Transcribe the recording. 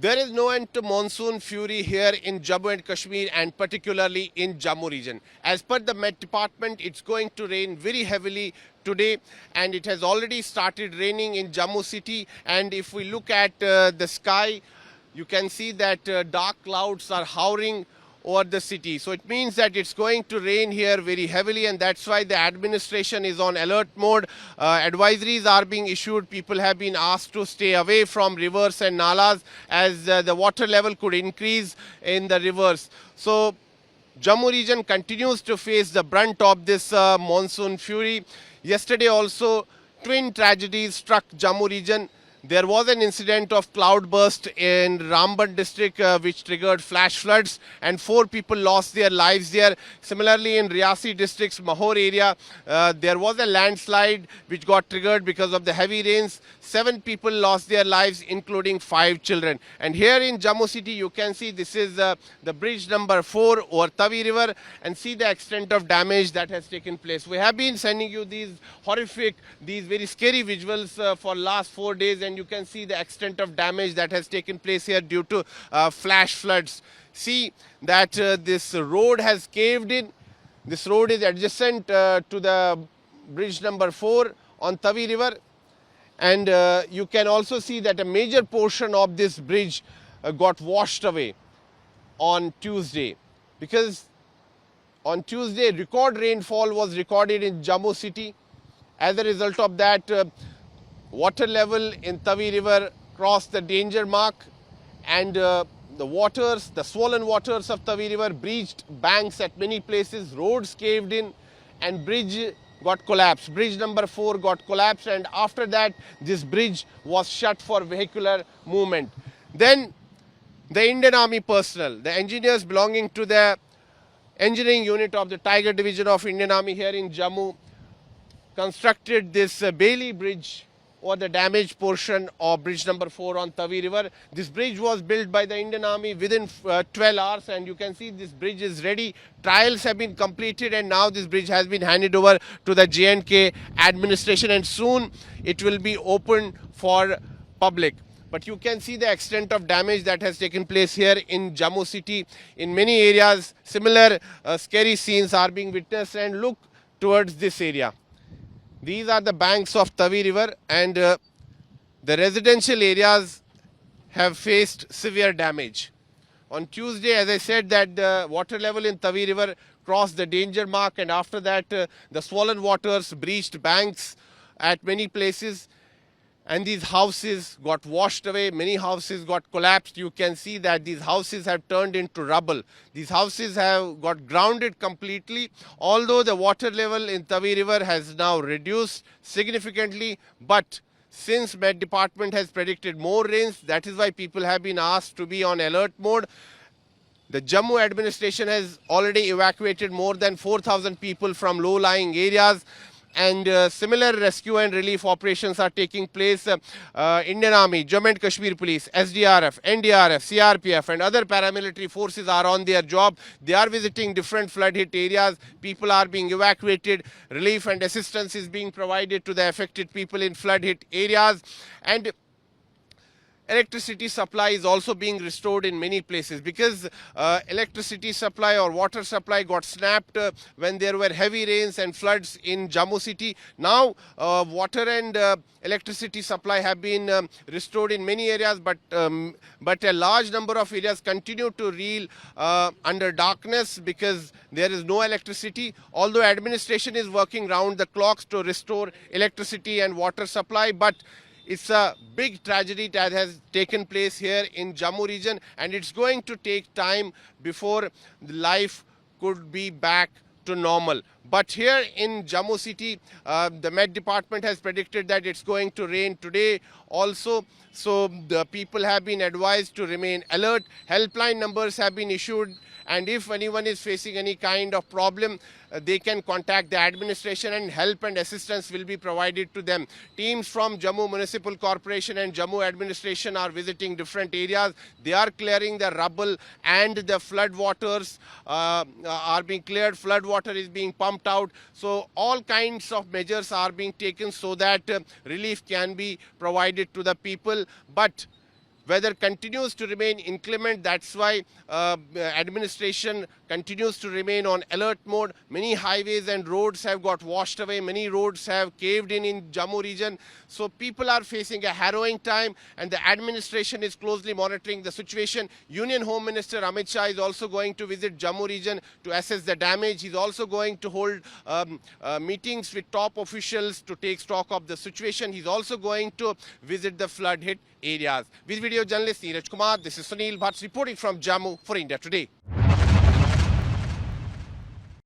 There is no end to monsoon fury here in Jammu and Kashmir and particularly in Jammu region. As per the Met Department, it's going to rain very heavily today and it has already started raining in Jammu city. And if we look at the sky, you can see that dark clouds are hovering over the city. So it means that it's going to rain here very heavily, and that's why the administration is on alert mode. Advisories are being issued. People have been asked to stay away from rivers and nalas as the water level could increase in the rivers. So Jammu region continues to face the brunt of this monsoon fury. Yesterday also, twin tragedies struck Jammu region. There was an incident of cloudburst in Ramban district which triggered flash floods and 4 people lost their lives there. Similarly, in Riyasi district's Mahor area, there was a landslide which got triggered because of the heavy rains. 7 people lost their lives, including 5 children. And here in Jammu city, you can see this is the bridge number 4 over Tavi river, and see the extent of damage that has taken place. We have been sending you these horrific, these very scary visuals for last 4 days, and you can see the extent of damage that has taken place here due to flash floods. See that this road has caved in. This road is adjacent to the bridge number 4 on Tavi river, and you can also see that a major portion of this bridge got washed away on Tuesday, because on Tuesday record rainfall was recorded in Jammu city. As a result of that, water level in Tavi river crossed the danger mark, and the swollen waters of Tavi river breached banks at many places. Roads caved in and bridge got collapsed. Bridge number 4 got collapsed, and after that this bridge was shut for vehicular movement. Then the Indian Army personnel, the engineers belonging to the engineering unit of the Tiger Division of Indian Army here in Jammu, constructed this Bailey bridge or the damaged portion of bridge number 4 on Tavi river. This bridge was built by the Indian Army within 12 hours, and you can see this bridge is ready. Trials have been completed, and now this bridge has been handed over to the J&K administration, and soon it will be open for public. But you can see the extent of damage that has taken place here in Jammu city. In many areas, similar scary scenes are being witnessed, and look towards this area. These are the banks of Tavi river, and the residential areas have faced severe damage. On Tuesday, as I said, that the water level in Tavi river crossed the danger mark, and after that the swollen waters breached banks at many places, and these houses got washed away. Many houses got collapsed. You can see that these houses have turned into rubble. These houses have got grounded completely. Although the water level in Tavi river has now reduced significantly, but since Met Department has predicted more rains, that is why people have been asked to be on alert mode. The Jammu administration has already evacuated more than 4,000 people from low-lying areas, and similar rescue and relief operations are taking place. Indian Army, Jammu and Kashmir Police, SDRF, NDRF, CRPF and other paramilitary forces are on their job. They are visiting different flood hit areas. People are being evacuated. Relief and assistance is being provided to the affected people in flood hit areas, and electricity supply is also being restored in many places, because electricity supply or water supply got snapped when there were heavy rains and floods in Jammu city. Now water and electricity supply have been restored in many areas, but a large number of areas continue to reel under darkness because there is no electricity. Although administration is working round the clocks to restore electricity and water supply, but it's a big tragedy that has taken place here in Jammu region, and it's going to take time before life could be back to normal. But here in Jammu city, the Met Department has predicted that it's going to rain today also. So the people have been advised to remain alert. Helpline numbers have been issued, and if anyone is facing any kind of problem, they can contact the administration, and help and assistance will be provided to them. Teams from Jammu Municipal Corporation and Jammu administration are visiting different areas. They are clearing the rubble, and the flood waters are being cleared. Flood water is being pumped out. So all kinds of measures are being taken so that relief can be provided to the people. But weather continues to remain inclement. That's why administration continues to remain on alert mode. Many highways and roads have got washed away. Many roads have caved in Jammu region. So people are facing a harrowing time, and the administration is closely monitoring the situation. Union Home Minister Amit Shah is also going to visit Jammu region to assess the damage. He's also going to hold meetings with top officials to take stock of the situation. He's also going to visit the flood hit areas. With video journalist Neeraj Kumar, this is Sunil Bhatt reporting from Jammu for India Today.